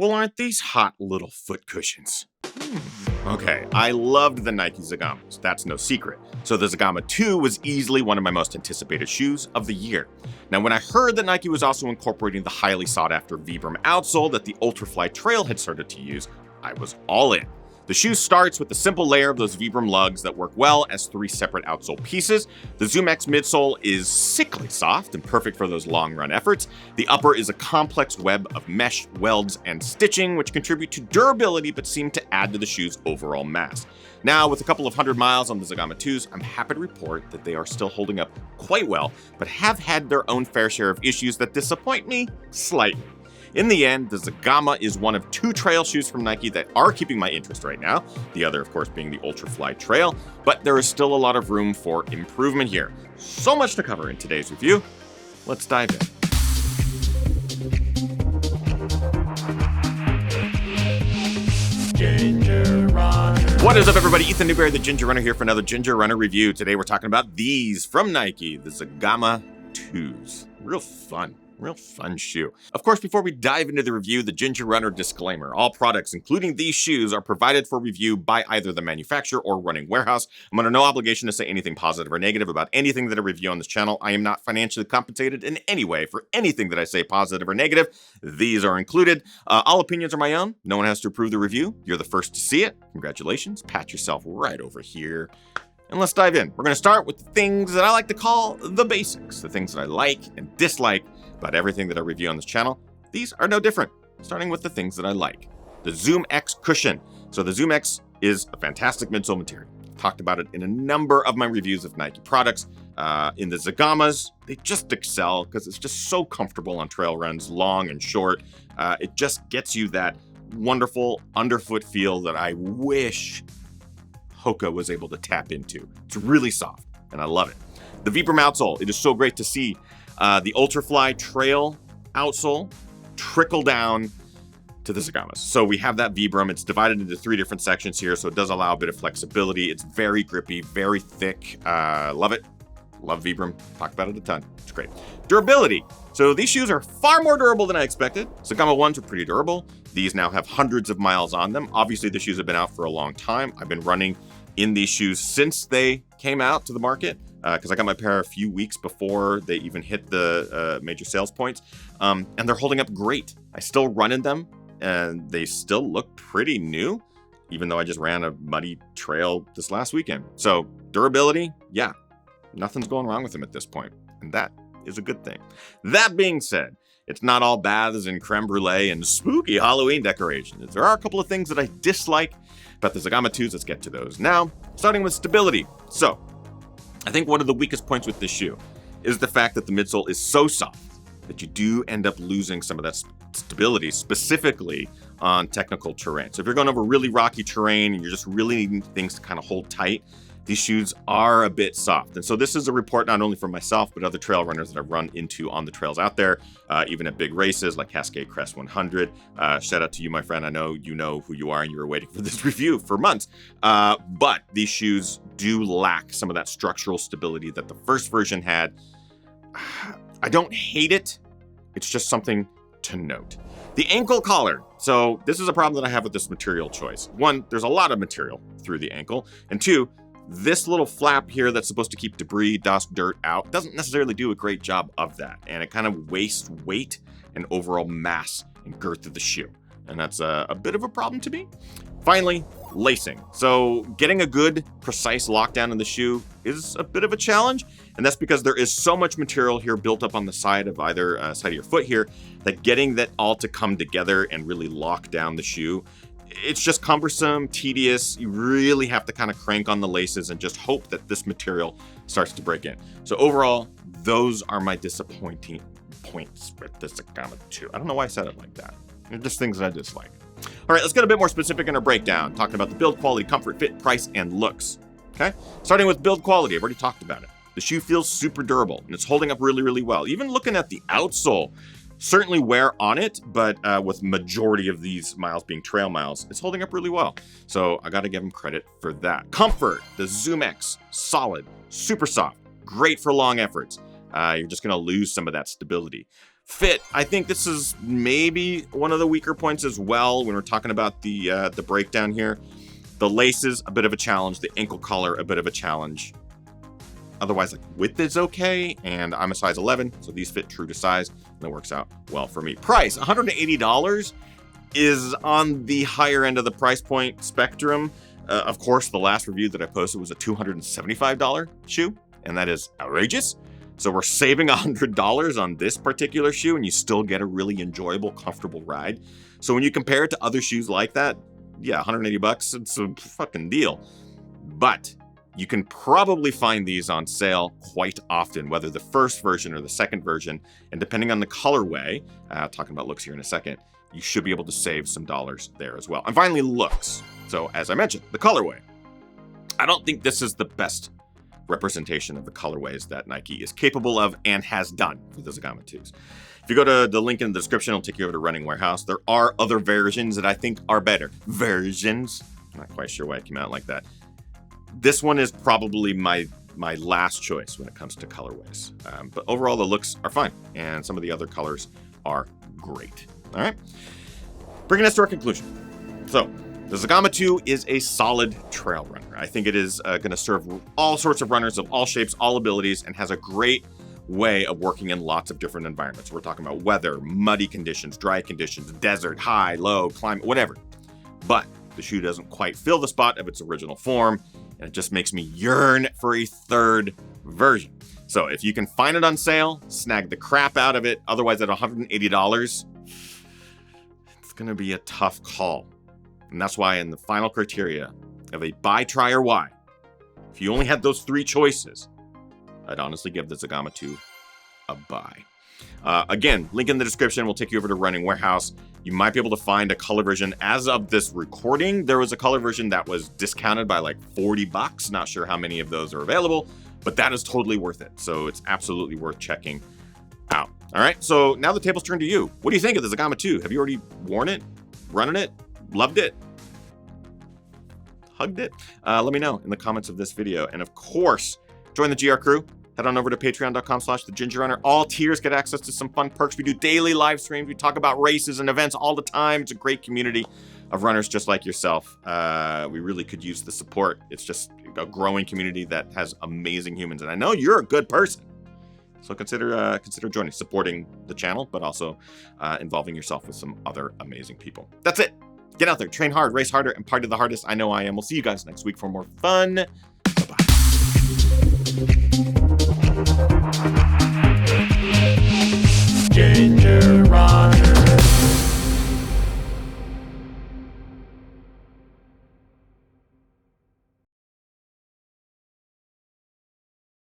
Well, aren't these hot little foot cushions? Okay, I loved the Nike Zegamas, that's no secret. So the Zegama 2 was easily one of my most anticipated shoes of the year. Now, when I heard that Nike was also incorporating the highly sought after Vibram outsole that the Ultrafly Trail had started to use, I was all in. The shoe starts with the simple layer of those Vibram lugs that work well as 3 separate outsole pieces. The Zoom X midsole is sickly soft and perfect for those long run efforts. The upper is a complex web of mesh, welds, and stitching, which contribute to durability but seem to add to the shoe's overall mass. Now, with a couple of 100 miles on the Zegama 2s, I'm happy to report that they are still holding up quite well, but have had their own fair share of issues that disappoint me slightly. In the end, the Zegama is one of 2 trail shoes from Nike that are keeping my interest right now, the other, of course, being the Ultrafly Trail, but there is still a lot of room for improvement here. So much to cover in today's review. Let's dive in. Ginger Runner. What is up, everybody? Ethan Newberry, the Ginger Runner, here for another Ginger Runner review. Today we're talking about these from Nike, the Zegama 2s. Real fun shoe. Of course, before we dive into the review, the Ginger Runner disclaimer. All products, including these shoes, are provided for review by either the manufacturer or running warehouse. I'm under no obligation to say anything positive or negative about anything that I review on this channel. I am not financially compensated in any way for anything that I say positive or negative. These are included. All opinions are my own. No one has to approve the review. You're the first to see it. Congratulations. Pat yourself right over here. And let's dive in. We're going to start with the things that I like to call the basics, the things that I like and dislike about everything that I review on this channel. These are no different, starting with the things that I like. The Zoom X cushion. So the Zoom X is a fantastic midsole material. I've talked about it in a number of my reviews of Nike products. In the Zegamas, they just excel because it's just so comfortable on trail runs, long and short. It just gets you that wonderful underfoot feel that I wish Hoka was able to tap into. It's really soft, and I love it. The Vibram outsole. It is so great to see the Ultrafly Trail outsole trickle down to the Zegamas. So we have that Vibram. It's divided into 3 different sections here, so it does allow a bit of flexibility. It's very grippy, very thick. Love it. Love Vibram. Talk about it a ton. It's great. Durability. So these shoes are far more durable than I expected. Zegama 1s are pretty durable. These now have hundreds of miles on them. Obviously, the shoes have been out for a long time. I've been running in these shoes since they came out to the market, because I got my pair a few weeks before they even hit the major sales points, and they're holding up great. I still run in them, and they still look pretty new, even though I just ran a muddy trail this last weekend. So durability, yeah, nothing's going wrong with them at this point, and that is a good thing. That being said, it's not all baths and creme brulee and spooky Halloween decorations. There are a couple of things that I dislike about the Zegama 2s. Let's get to those now, starting with stability. So I think one of the weakest points with this shoe is the fact that the midsole is so soft that you do end up losing some of that stability, specifically on technical terrain. So if you're going over really rocky terrain and you're just really needing things to kind of hold tight, these shoes are a bit soft. And so this is a report not only from myself, but other trail runners that I've run into on the trails out there, even at big races like Cascade Crest 100. Shout out to you, my friend. I know you know who you are and you were waiting for this review for months. But these shoes do lack some of that structural stability that the first version had. I don't hate it. It's just something to note. The ankle collar. So this is a problem that I have with this material choice. 1, there's a lot of material through the ankle. And 2, this little flap here that's supposed to keep debris, dust, dirt out doesn't necessarily do a great job of that. And it kind of wastes weight and overall mass and girth of the shoe. And that's a bit of a problem to me. Finally, lacing. So getting a good, precise lockdown in the shoe is a bit of a challenge. And that's because there is so much material here built up on the side of either side of your foot here that getting that all to come together and really lock down the shoe, it's just cumbersome, tedious. You really have to kind of crank on the laces and just hope that this material starts to break in. So overall, those are my disappointing points with the Zegama 2. I don't know why I said it like that. They're just things that I dislike. All right, let's get a bit more specific in our breakdown, talking about the build quality, comfort, fit, price, and looks. Okay, starting with build quality, I've already talked about it. The shoe feels super durable and it's holding up really, really well. Even looking at the outsole, certainly wear on it, but with majority of these miles being trail miles, it's holding up really well. So I got to give them credit for that. Comfort, the Zoom X, solid, super soft, great for long efforts. You're just going to lose some of that stability. Fit, I think this is maybe one of the weaker points as well when we're talking about the breakdown here. The laces, a bit of a challenge. The ankle collar, a bit of a challenge. Otherwise, like, width is okay, and I'm a size 11, so these fit true to size, and that works out well for me. Price, $180 is on the higher end of the price point spectrum. Of course, the last review that I posted was a $275 shoe, and that is outrageous. So we're saving $100 on this particular shoe, and you still get a really enjoyable, comfortable ride. So when you compare it to other shoes like that, yeah, $180, it's a fucking deal. But you can probably find these on sale quite often, whether the first version or the second version, and depending on the colorway, talking about looks here in a second, you should be able to save some dollars there as well. And finally, looks. So as I mentioned, the colorway. I don't think this is the best representation of the colorways that Nike is capable of and has done for the Zegama 2s. If you go to the link in the description, it'll take you over to Running Warehouse. There are other versions that I think are better. Versions. I'm not quite sure why it came out like that. This one is probably my last choice when it comes to colorways. But overall, the looks are fine, and some of the other colors are great. All right, bringing us to our conclusion. So, the Zegama 2 is a solid trail runner. I think it is going to serve all sorts of runners of all shapes, all abilities, and has a great way of working in lots of different environments. We're talking about weather, muddy conditions, dry conditions, desert, high, low, climate, whatever. But the shoe doesn't quite fill the spot of its original form, and it just makes me yearn for a third version. So if you can find it on sale, snag the crap out of it. Otherwise, at $180, it's going to be a tough call. And that's why in the final criteria of a buy, try, or why, if you only had those three choices, I'd honestly give the Zegama 2 a buy. Again, link in the description will take you over to Running Warehouse. You might be able to find a color version. As of this recording, there was a color version that was discounted by like $40. Not sure how many of those are available, but that is totally worth it. So it's absolutely worth checking out. All right, so now the table's turned to you. What do you think of the Zegama 2? Have you already worn it, running it, loved it, hugged it? Let me know in the comments of this video. And of course, join the GR crew. Head on over to patreon.com/thegingerrunner. All tiers get access to some fun perks. We do daily live streams. We talk about races and events all the time. It's a great community of runners just like yourself. We really could use the support. It's just a growing community that has amazing humans. And I know you're a good person. So consider joining, supporting the channel, but also involving yourself with some other amazing people. That's it. Get out there, train hard, race harder, and party the hardest. I know I am. We'll see you guys next week for more fun. Bye-bye.